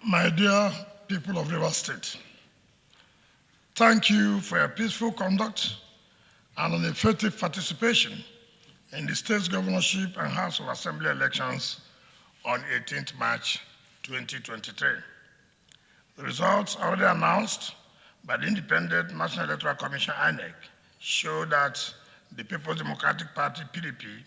My dear people of Rivers State, thank you for your peaceful conduct and an effective participation in the state's governorship and House of Assembly elections on 18th March 2023. The results already announced by the Independent National Electoral Commission INEC show that the People's Democratic Party PDP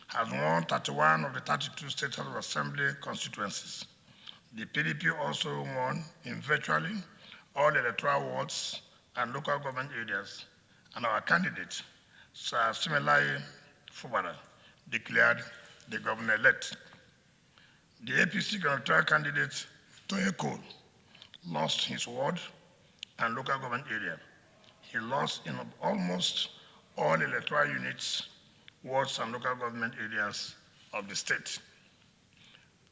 has won 31 of the 32 state House of Assembly constituencies. The PDP also won in virtually all electoral wards and local government areas, and our candidate, Sir Simelai Fubara, declared the governor-elect. The APC gubernatorial candidate, Toye Cole, lost his ward and local government area. He lost in almost all electoral units, wards, and local government areas of the state.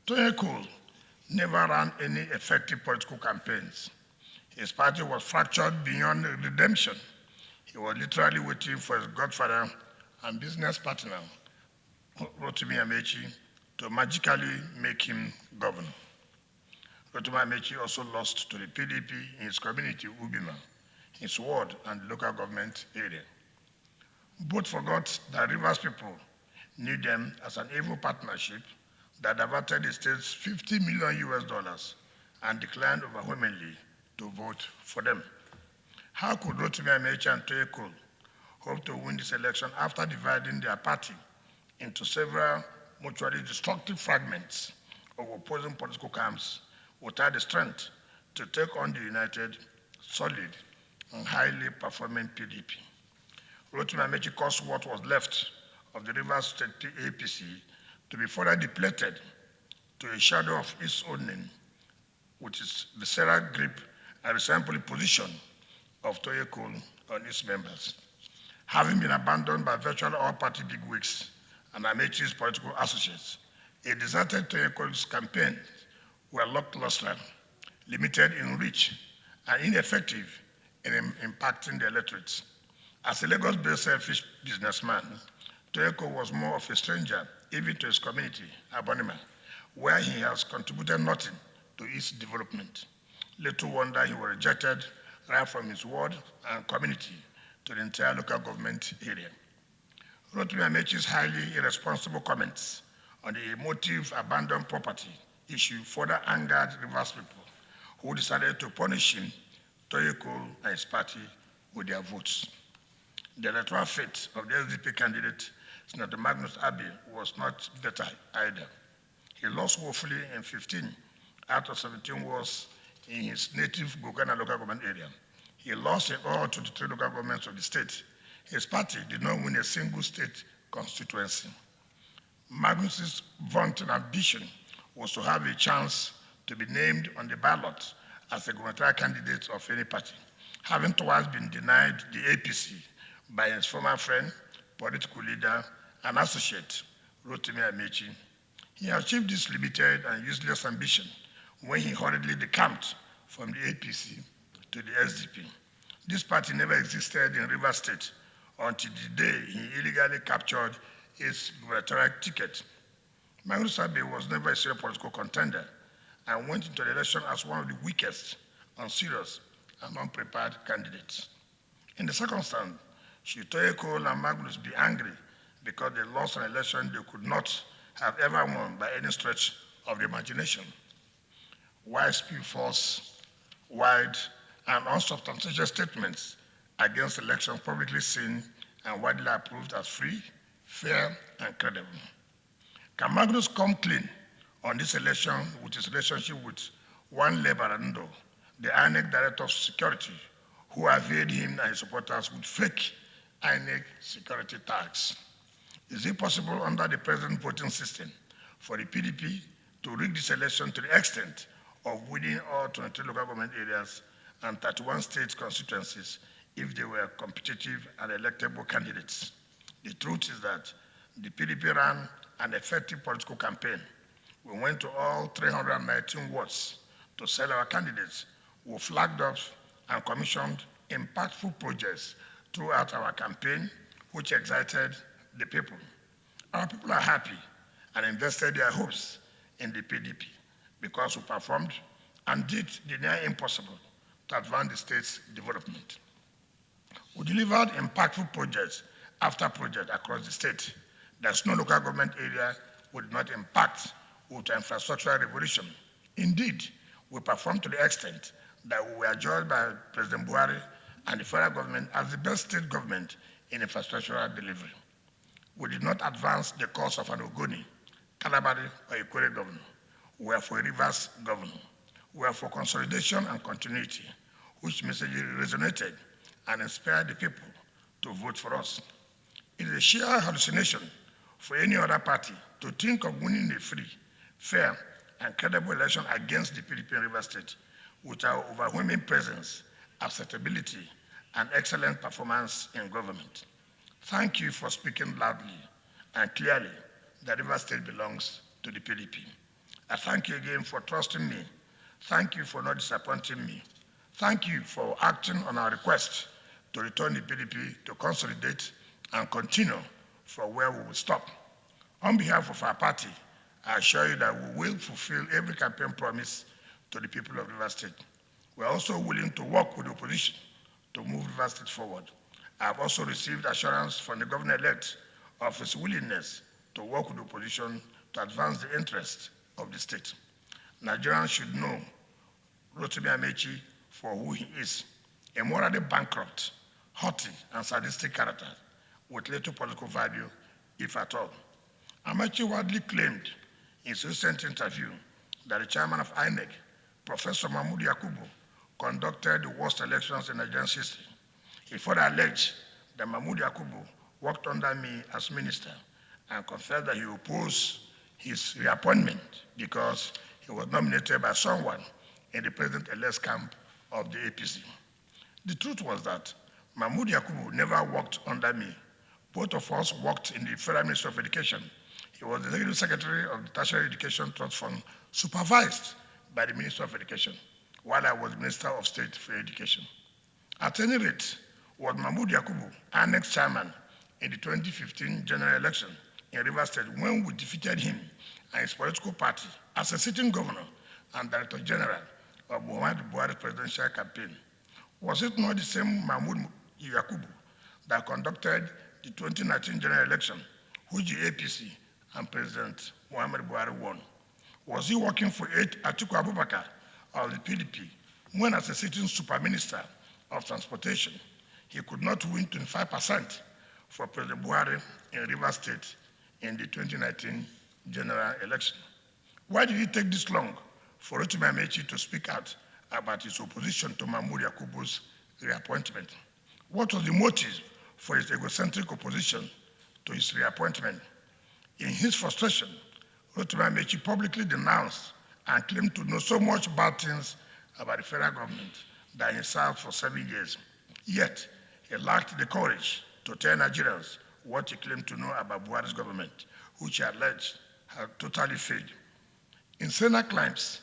Toye Cole never ran any effective political campaigns. His party was fractured beyond redemption. He was literally waiting for his godfather and business partner, Rotimi Amaechi, to magically make him governor. Rotimi Amaechi also lost to the PDP in his community, Ubima, his ward and local government area. Both forgot that Rivers people knew them as an evil partnership that diverted the state's $50 million and declined overwhelmingly to vote for them. How could Rotimi Amaechi and Toye Cole hope to win this election after dividing their party into several mutually destructive fragments of opposing political camps without the strength to take on the united, solid, and highly performing PDP? Rotimi Amaechi caused what was left of the Rivers State APC to be further depleted to a shadow of its own name, which is the visceral grip and resentful position of Toye Cole on its members. Having been abandoned by virtually all party bigwigs and Amaechi's political associates, a deserted Toye Cole's campaigns were lackluster, limited in reach, and ineffective in impacting the electorate. As a Lagos-based selfish businessman, Toye Cole was more of a stranger even to his community, Abonima, where he has contributed nothing to its development. Little wonder he was rejected right from his ward and community to the entire local government area. Rotimi Amaechi's highly irresponsible comments on the emotive abandoned property issue further angered Rivers people, who decided to punish him, Toye Cole, and his party with their votes. The electoral fate of the SDP candidate, Senator Magnus Abbey, was not better either. He lost woefully in 15 out of 17 wards in his native Gogana local government area. He lost in all 23 local governments of the state. His party did not win a single state constituency. Magnus's vaunted ambition was to have a chance to be named on the ballot as a gubernatorial candidate of any party, having twice been denied the APC by his former friend, political leader, and associate, Rotimi Amaechi. He achieved this limited and useless ambition when he hurriedly decamped from the APC to the SDP. This party never existed in Rivers State until the day he illegally captured its gubernatorial ticket. Magnus Abbey was never a serious political contender and went into the election as one of the weakest, unserious, and unprepared candidates. In the circumstance, should Toye Cole and Magnus be angry because they lost an election they could not have ever won by any stretch of the imagination? Why spew false, wide, and unsubstantiated statements against elections publicly seen and widely approved as free, fair, and credible? Can Magnus come clean on this election with his relationship with one Lebarando, the INEC Director of Security, who availed him and his supporters with fake INEC security tags? Is it possible under the present voting system for the PDP to rig this election to the extent of winning all 23 local government areas and 31 state constituencies if they were competitive and electable candidates? The truth is that the PDP ran an effective political campaign. We went to all 319 wards to sell our candidates. We flagged up and commissioned impactful projects throughout our campaign, which excited the people. Our people are happy and invested their hopes in the PDP because we performed and did the near impossible to advance the state's development. We delivered impactful projects after project across the state. There's no local government area we did not impact with infrastructural revolution. Indeed, we performed to the extent that we were judged by President Buhari and the federal government as the best state government in infrastructural delivery. We did not advance the cause of an Ogoni, Calabari, or Ikwere governor. We were for a Rivers governor. We were for consolidation and continuity, which message resonated and inspired the people to vote for us. It is a sheer hallucination for any other party to think of winning a free, fair, and credible election against the PDP in Rivers State with our overwhelming presence, acceptability, and excellent performance in government. Thank you for speaking loudly and clearly that Rivers State belongs to the PDP. I thank you again for trusting me. Thank you for not disappointing me. Thank you for acting on our request to return the PDP to consolidate and continue from where we will stop. On behalf of our party, I assure you that we will fulfill every campaign promise to the people of Rivers State. We are also willing to work with the opposition to move Rivers State forward. I have also received assurance from the governor-elect of his willingness to work with the opposition to advance the interests of the state. Nigerians should know Rotimi Amaechi for who he is, a morally bankrupt, haughty, and sadistic character with little political value, if at all. Amaechi widely claimed in his recent interview that the chairman of INEC, Professor Mahmood Yakubu, conducted the worst elections in Nigerian history. He further alleged that Mahmood Yakubu worked under me as minister and confessed that he opposed his reappointment because he was nominated by someone in the president-elect's camp of the APC. The truth was that Mahmood Yakubu never worked under me. Both of us worked in the Federal Ministry of Education. He was the Executive Secretary of the Tertiary Education Trust Fund, supervised by the Minister of Education, while I was Minister of State for Education. At any rate, was Mahmood Yakubu, our next chairman in the 2015 general election in Rivers State when we defeated him and his political party as a sitting governor and Director General of Muhammadu Buhari's presidential campaign? Was it not the same Mahmood Yakubu that conducted the 2019 general election, which the APC and President Muhammadu Buhari won? Was he working for Atiku Abubakar of the PDP when, as a sitting super minister of transportation, he could not win 25% for President Buhari in Rivers State in the 2019 general election? Why did it take this long for Rotimi Amaechi to speak out about his opposition to Mahmood Yakubu's reappointment? What was the motive for his egocentric opposition to his reappointment? In his frustration, Rotimi Amaechi publicly denounced and claimed to know so much bad things about the federal government that he served for 7 years. Yet, he lacked the courage to tell Nigerians what he claimed to know about Buhari's government, which he alleged had totally failed. In saner climes,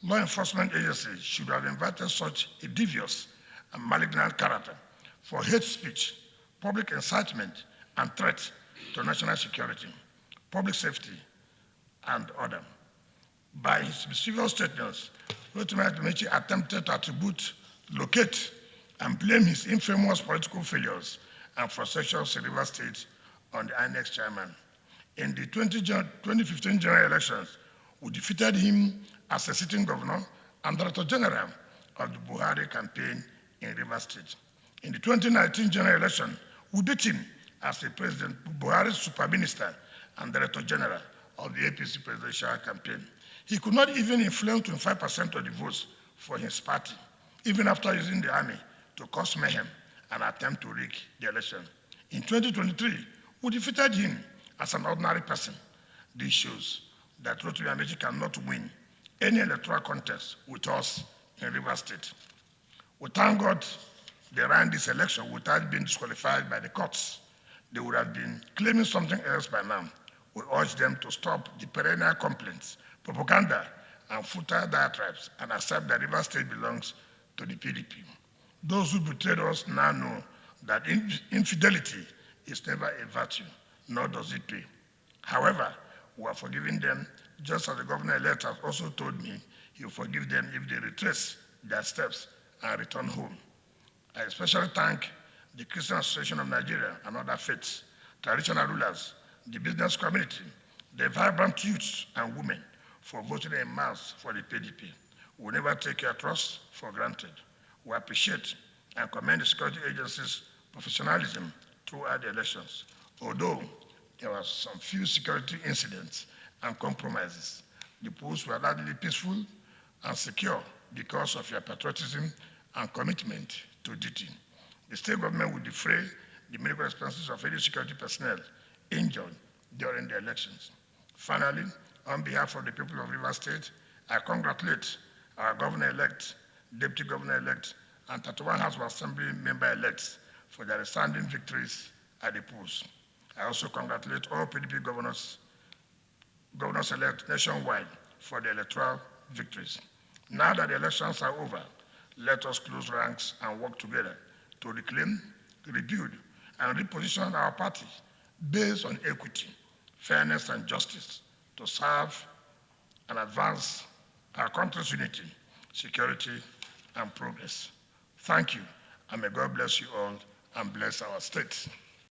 law enforcement agencies should have invited such a devious and malignant character for hate speech, public incitement, and threat to national security, public safety, and order. By his mischievous statements, Rotimi Amaechi attempted to attribute, locate, and blame his infamous political failures and frustrations in Rivers State on the INEC chairman. In the 2015 general elections, we defeated him as a sitting governor and Director General of the Buhari campaign in Rivers State. In the 2019 general election, we beat him as the President Buhari's super minister and Director General of the APC presidential campaign. He could not even influence 25% of the votes for his party, even after using the army to cause mayhem and attempt to rig the election. In 2023, we defeated him as an ordinary person. This shows that Rotimi Amaechi cannot win any electoral contest with us in Rivers State. We thank God they ran this election without being disqualified by the courts. They would have been claiming something else by now. We urge them to stop the perennial complaints, propaganda, and futile diatribes and accept that Rivers State belongs to the PDP. Those who betrayed us now know that infidelity is never a virtue, nor does it pay. However, we are forgiving them, just as the governor-elect has also told me you forgive them if they retrace their steps and return home. I especially thank the Christian Association of Nigeria and other faiths, traditional rulers, the business community, the vibrant youths and women for voting en masse for the PDP. We never take your trust for granted. We appreciate and commend the security agencies' professionalism throughout the elections. Although there were some few security incidents and compromises, the polls were largely peaceful and secure because of your patriotism and commitment to duty. The state government will defray the medical expenses of any security personnel injured during the elections. Finally, on behalf of the people of Rivers State, I congratulate our governor-elect, deputy governor-elect, and 31 House of Assembly member-elects for their resounding victories at the polls. I also congratulate all PDP governors-elect nationwide for the electoral victories. Now that the elections are over, let us close ranks and work together to reclaim, rebuild, and reposition our party based on equity, fairness, and justice to serve and advance our country's unity, security, and progress. Thank you, and may God bless you all and bless our state.